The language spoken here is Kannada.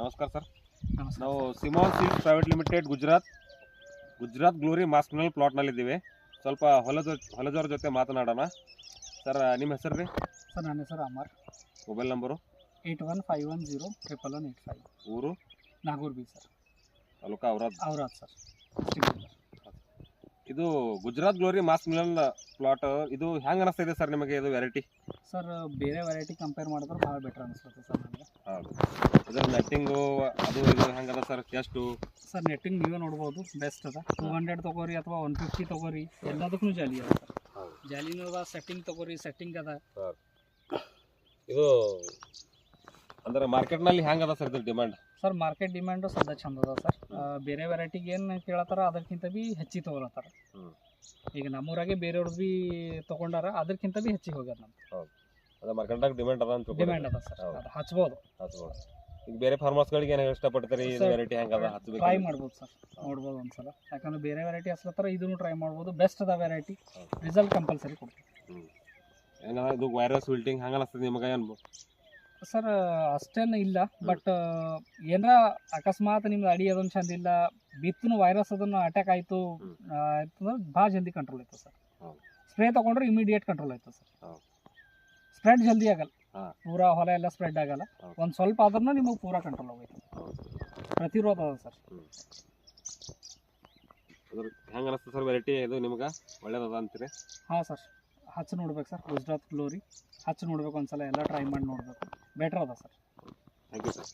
ನಮಸ್ಕಾರ ಸರ್. ನಮಸ್ಕಾರ ನಾವು Simon seeds private limited Gujarat glory ಮಾಸ್ಕ್ನಲ್ಲಿ ಪ್ಲಾಟ್ನಲ್ಲಿದ್ದೀವಿ. ಸ್ವಲ್ಪ ಹೊಲದವ್ರ ಜೊತೆ ಮಾತನಾಡೋಣ. ಸರ್ ನಿಮ್ಮ ಹೆಸರು ರೀ? ಸರ್ ನನ್ನ ಹೆಸರು ಅಮರ್. Mobile number 8151011185. ಊರು? Nagoor B sir. Taluka Aurad sir. ಇದು Gujarat glory muskmelon plot ಇದು ಹೆಂಗೆ ಅನಿಸ್ತಾ ಇದೆ ಸರ್ ನಿಮಗೆ? ಇದು ವೆರೈಟಿ ಸರ್ ಬೇರೆ ವೆರೈಟಿ ಕಂಪೇರ್ ಮಾಡಿದ್ರೆ ಭಾಳ ಬೆಟರ್ ಅನಿಸ್ತದೆ ಸರ್ ನನಗೆ. ಹೌದು. ಅದರ ನೆಟ್ಟಿಂಗು ಅದು ಇದು ಹೆಂಗದ ಸರ್? ಎಷ್ಟು ಸರ್ ನೆಟ್ಟಿಂಗ್ ನೀವೇ ನೋಡ್ಬೋದು, ಬೆಸ್ಟ್ ಅದ. 200 ತೊಗೋರಿ ಅಥವಾ 150 ತೊಗೋರಿ, ಎಲ್ಲದಕ್ಕೂ ಜಾಲಿ ಅದ ಸರ್. ಜಾಲಿನೂ ಅದ, ಸೆಟ್ಟಿಂಗ್ ತೊಗೋರಿ, ಸೆಟ್ಟಿಂಗ್ ಅದ. ಇದು ಅಂದ್ರೆ ಮಾರ್ಕೆಟ್ನಲ್ಲಿ ಹೆಂಗದ ಸರ್ ಇದು ಡಿಮ್ಯಾಂಡ್? ಸರ್ ಮಾರ್ಕೆಟ್ ಡಿಮ್ಯಾಂಡು ಸದ್ಯ ಚಂದ ಅದ ಸರ್. ಬೇರೆ ವೆರೈಟಿಗೆ ಏನು ಕೇಳತ್ತಾರ ಅದಕ್ಕಿಂತ ಭೀ ಹೆಚ್ಚಿಗೆ ತೊಗೊಳತ್ತಾರ. ಈಗ ನಮ್ಮೂರಾಗೆ ಬೇರೆಯವ್ರದ್ದು ಭೀ ತೊಗೊಂಡಾರ, ಅದಕ್ಕಿಂತ ಭೀ ಹೆಚ್ಚಿಗೆ ಹೋಗ್ಯಾರ ನಮ್ಗೆ. ಅದು ಮಾರ್ಕೆಟ್ನಾಗ ಡಿಮ್ಯಾಂಡ್ ಅದ ಅಂತ? ಡಿಮ್ಯಾಂಡ್ ಅದ ಸರ್, ಅದು ಹಚ್ಬೋದು. ಈಗ ಬೇರೆ ಫಾರ್ಮರ್ಸ್ಗಳಿಗೆ ಏನು ಇಷ್ಟಪಡ್ತಾರೆ? ಇದು ವೆರೈಟಿ ಹೆಂಗದ ಹಚ್ಚಬೇಕು? ಟ್ರೈ ಮಾಡ್ಬೋದು ಸರ್, ನೋಡ್ಬೋದು ಒಂದ್ಸಲ. ಯಾಕಂದ್ರೆ ಬೇರೆ ವೆರೈಟಿ ಹಚ್ಲತ್ತಾರ, ಇದನ್ನು ಟ್ರೈ ಮಾಡ್ಬೋದು. ಬೆಸ್ಟ್ ಅದ ವೆರೈಟಿ, ರಿಸಲ್ಟ್ ಕಂಪಲ್ಸರಿ ಕೊಡ್ತೀವಿ. ಹೆಂಗದ ಇದು ವೈರಸ್ ವಿಲ್ಟಿಂಗ್ ಹೆಂಗ ಅನಿಸ್ತದೆ ನಿಮಗೆ? ಏನು ಸರ್ ಅಷ್ಟೇನು ಇಲ್ಲ, ಬಟ್ ಏನಾರ ಅಕಸ್ಮಾತ್ ನಿಮ್ದು ಅಡಿ ಅದೊಂದು ಚಂದ ಇಲ್ಲ, ಬಿತ್ತೂ ವೈರಸ್ ಅದನ್ನು ಅಟ್ಯಾಕ್ ಆಯಿತು ಅಂತಂದ್ರೆ ಭಾಳ ಜಲ್ದಿ ಕಂಟ್ರೋಲ್ ಆಯ್ತು ಸರ್. ಸ್ಪ್ರೇ ತೊಗೊಂಡ್ರೆ ಇಮಿಡಿಯೇಟ್ ಕಂಟ್ರೋಲ್ ಆಯ್ತು ಸರ್. ಸ್ಪ್ರೆಡ್ ಜಲ್ದಿ ಆಗಲ್ಲ, ಪೂರಾ ಹೊಲ ಎಲ್ಲ ಸ್ಪ್ರೆಡ್ ಆಗಲ್ಲ. ಒಂದು ಸ್ವಲ್ಪ ಆದ್ರೂ ನಿಮಗೆ ಪೂರಾ ಕಂಟ್ರೋಲ್ ಆಗೋಯ್ತು. ಪ್ರತಿರೋಧ ಅದ ಸರ್. ಹೆಂಗೆ ಅನಿಸ್ತದೆ ಸರ್ ವೆರೈಟಿ? ಇದು ನಿಮ್ಗೆ ಒಳ್ಳೇದದ ಅಂತೀರಿ? ಹಾಂ ಸರ್, ಹಚ್ಚಿ ನೋಡ್ಬೇಕು ಸರ್. ಗುಜರಾತ್ ಗ್ಲೋರಿ ಹಚ್ಚಿ ನೋಡ್ಬೇಕು ಒಂದ್ಸಲ, ಎಲ್ಲ ಟ್ರೈ ಮಾಡಿ ನೋಡಬೇಕು. ಬೆಟರ್ ಅದ ಸರ್. Thank you sir.